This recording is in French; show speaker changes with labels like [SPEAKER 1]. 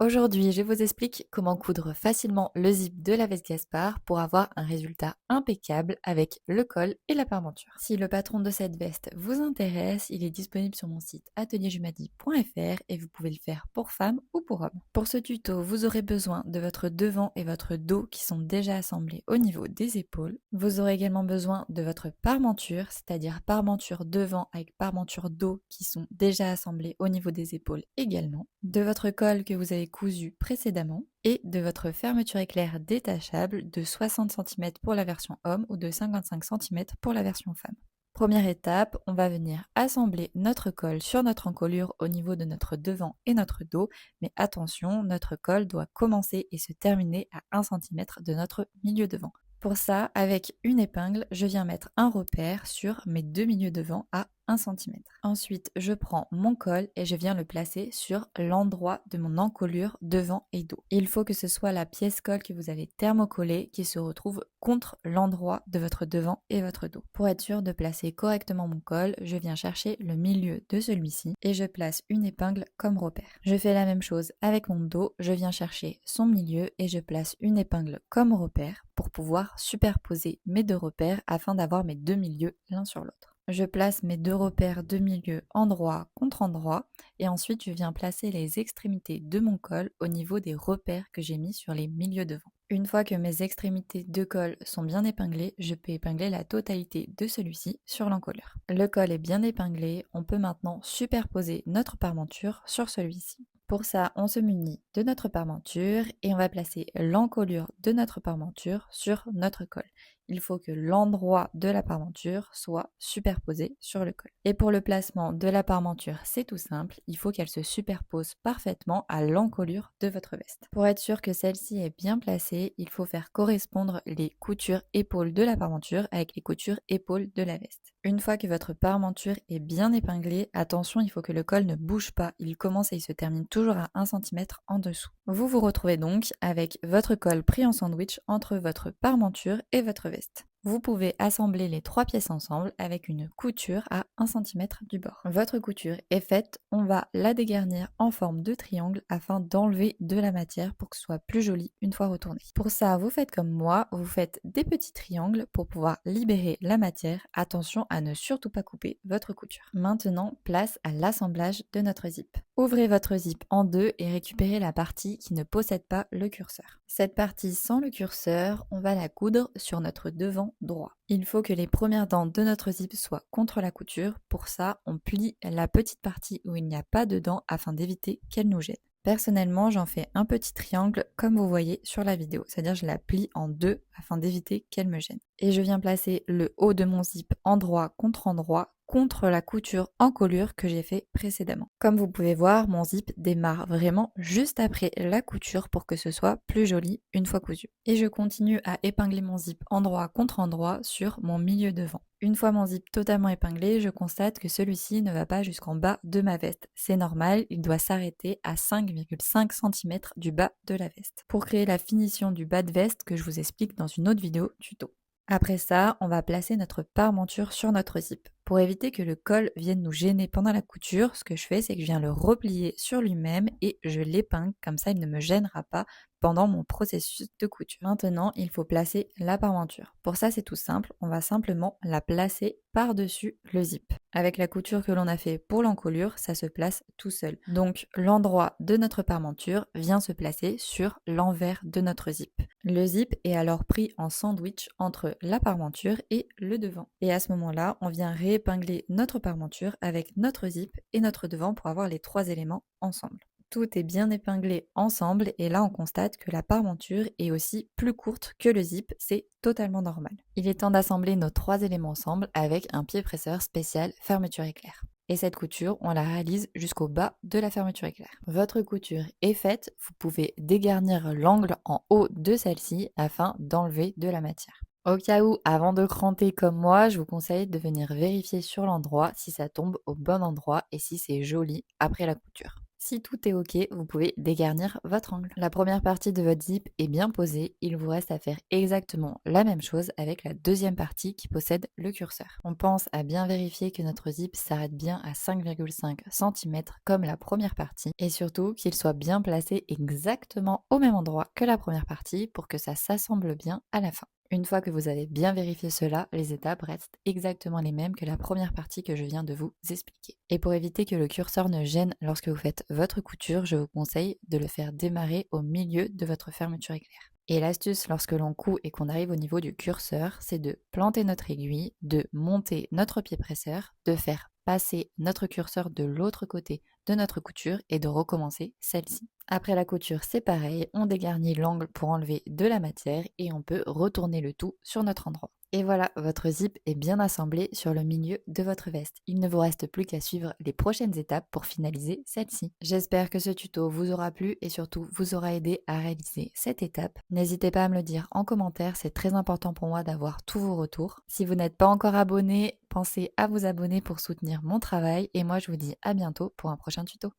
[SPEAKER 1] Aujourd'hui, je vous explique comment coudre facilement le zip de la veste Gaspard pour avoir un résultat impeccable avec le col et la parmenture. Si le patron de cette veste vous intéresse, il est disponible sur mon site atelierjumadi.fr et vous pouvez le faire pour femmes ou pour hommes. Pour ce tuto, vous aurez besoin de votre devant et votre dos qui sont déjà assemblés au niveau des épaules. Vous aurez également besoin de votre parmenture, c'est-à-dire parmenture devant avec parmenture dos qui sont déjà assemblés au niveau des épaules également, de votre col que vous avez cousu précédemment et de votre fermeture éclair détachable de 60 cm pour la version homme ou de 55 cm pour la version femme. Première étape, on va venir assembler notre col sur notre encolure au niveau de notre devant et notre dos, mais attention, notre col doit commencer et se terminer à 1 cm de notre milieu devant. Pour ça, avec une épingle, je viens mettre un repère sur mes deux milieux devant à 1 cm. Ensuite, je prends mon col et je viens le placer sur l'endroit de mon encolure devant et dos. Il faut que ce soit la pièce colle que vous avez thermocollée qui se retrouve contre l'endroit de votre devant et votre dos. Pour être sûr de placer correctement mon col, je viens chercher le milieu de celui-ci et je place une épingle comme repère. Je fais la même chose avec mon dos, je viens chercher son milieu et je place une épingle comme repère pour pouvoir superposer mes deux repères afin d'avoir mes deux milieux l'un sur l'autre. Je place mes deux repères de milieu endroit contre endroit et ensuite je viens placer les extrémités de mon col au niveau des repères que j'ai mis sur les milieux devant. Une fois que mes extrémités de col sont bien épinglées, je peux épingler la totalité de celui-ci sur l'encolure. Le col est bien épinglé, on peut maintenant superposer notre parmenture sur celui-ci. Pour ça, on se munit de notre parmenture et on va placer l'encolure de notre parmenture sur notre col. Il faut que l'endroit de la parmenture soit superposé sur le col. Et pour le placement de la parmenture, c'est tout simple, il faut qu'elle se superpose parfaitement à l'encolure de votre veste. Pour être sûr que celle-ci est bien placée, il faut faire correspondre les coutures épaules de la parmenture avec les coutures épaules de la veste. Une fois que votre parmenture est bien épinglée, attention, il faut que le col ne bouge pas, il commence et il se termine toujours à 1 cm en dessous. Vous vous retrouvez donc avec votre col pris en sandwich entre votre parmenture et votre veste. Vous pouvez assembler les trois pièces ensemble avec une couture à 1 cm du bord. Votre couture est faite, on va la dégarnir en forme de triangle afin d'enlever de la matière pour que ce soit plus joli une fois retourné. Pour ça, vous faites comme moi, vous faites des petits triangles pour pouvoir libérer la matière. Attention à ne surtout pas couper votre couture. Maintenant, place à l'assemblage de notre zip. Ouvrez votre zip en deux et récupérez la partie qui ne possède pas le curseur. Cette partie sans le curseur, on va la coudre sur notre devant droit. Il faut que les premières dents de notre zip soient contre la couture. Pour ça, on plie la petite partie où il n'y a pas de dents afin d'éviter qu'elle nous gêne. Personnellement, j'en fais un petit triangle comme vous voyez sur la vidéo, c'est-à-dire je la plie en deux afin d'éviter qu'elle me gêne. Et je viens placer le haut de mon zip endroit contre la couture encolure que j'ai fait précédemment. Comme vous pouvez voir, mon zip démarre vraiment juste après la couture pour que ce soit plus joli une fois cousu. Et je continue à épingler mon zip endroit contre endroit sur mon milieu devant. Une fois mon zip totalement épinglé, je constate que celui-ci ne va pas jusqu'en bas de ma veste. C'est normal, il doit s'arrêter à 5,5 cm du bas de la veste. Pour créer la finition du bas de veste que je vous explique dans une autre vidéo tuto. Après ça, on va placer notre parmenture sur notre zip. Pour éviter que le col vienne nous gêner pendant la couture, ce que je fais, c'est que je viens le replier sur lui-même et je l'épingle, comme ça il ne me gênera pas pendant mon processus de couture. Maintenant, il faut placer la parmenture. Pour ça, c'est tout simple, on va simplement la placer par-dessus le zip. Avec la couture que l'on a fait pour l'encolure, ça se place tout seul. Donc, l'endroit de notre parmenture vient se placer sur l'envers de notre zip. Le zip est alors pris en sandwich entre la parmenture et le devant. Et à ce moment-là, on vient réépingler notre parmenture avec notre zip et notre devant pour avoir les trois éléments ensemble. Tout est bien épinglé ensemble et là on constate que la parmenture est aussi plus courte que le zip, c'est totalement normal. Il est temps d'assembler nos trois éléments ensemble avec un pied presseur spécial fermeture éclair. Et cette couture, on la réalise jusqu'au bas de la fermeture éclair. Votre couture est faite, vous pouvez dégarnir l'angle en haut de celle-ci afin d'enlever de la matière. Au cas où, avant de cranter comme moi, je vous conseille de venir vérifier sur l'endroit si ça tombe au bon endroit et si c'est joli après la couture. Si tout est OK, vous pouvez dégarnir votre angle. La première partie de votre zip est bien posée, il vous reste à faire exactement la même chose avec la deuxième partie qui possède le curseur. On pense à bien vérifier que notre zip s'arrête bien à 5,5 cm comme la première partie et surtout qu'il soit bien placé exactement au même endroit que la première partie pour que ça s'assemble bien à la fin. Une fois que vous avez bien vérifié cela, les étapes restent exactement les mêmes que la première partie que je viens de vous expliquer. Et pour éviter que le curseur ne gêne lorsque vous faites votre couture, je vous conseille de le faire démarrer au milieu de votre fermeture éclair. Et l'astuce lorsque l'on coud et qu'on arrive au niveau du curseur, c'est de planter notre aiguille, de monter notre pied presseur, de faire passer notre curseur de l'autre côté de notre couture et de recommencer celle-ci. Après la couture, c'est pareil, on dégarnit l'angle pour enlever de la matière et on peut retourner le tout sur notre endroit. Et voilà, votre zip est bien assemblé sur le milieu de votre veste. Il ne vous reste plus qu'à suivre les prochaines étapes pour finaliser celle-ci. J'espère que ce tuto vous aura plu et surtout vous aura aidé à réaliser cette étape. N'hésitez pas à me le dire en commentaire, c'est très important pour moi d'avoir tous vos retours. Si vous n'êtes pas encore abonné, pensez à vous abonner pour soutenir mon travail et moi je vous dis à bientôt pour un prochain tuto.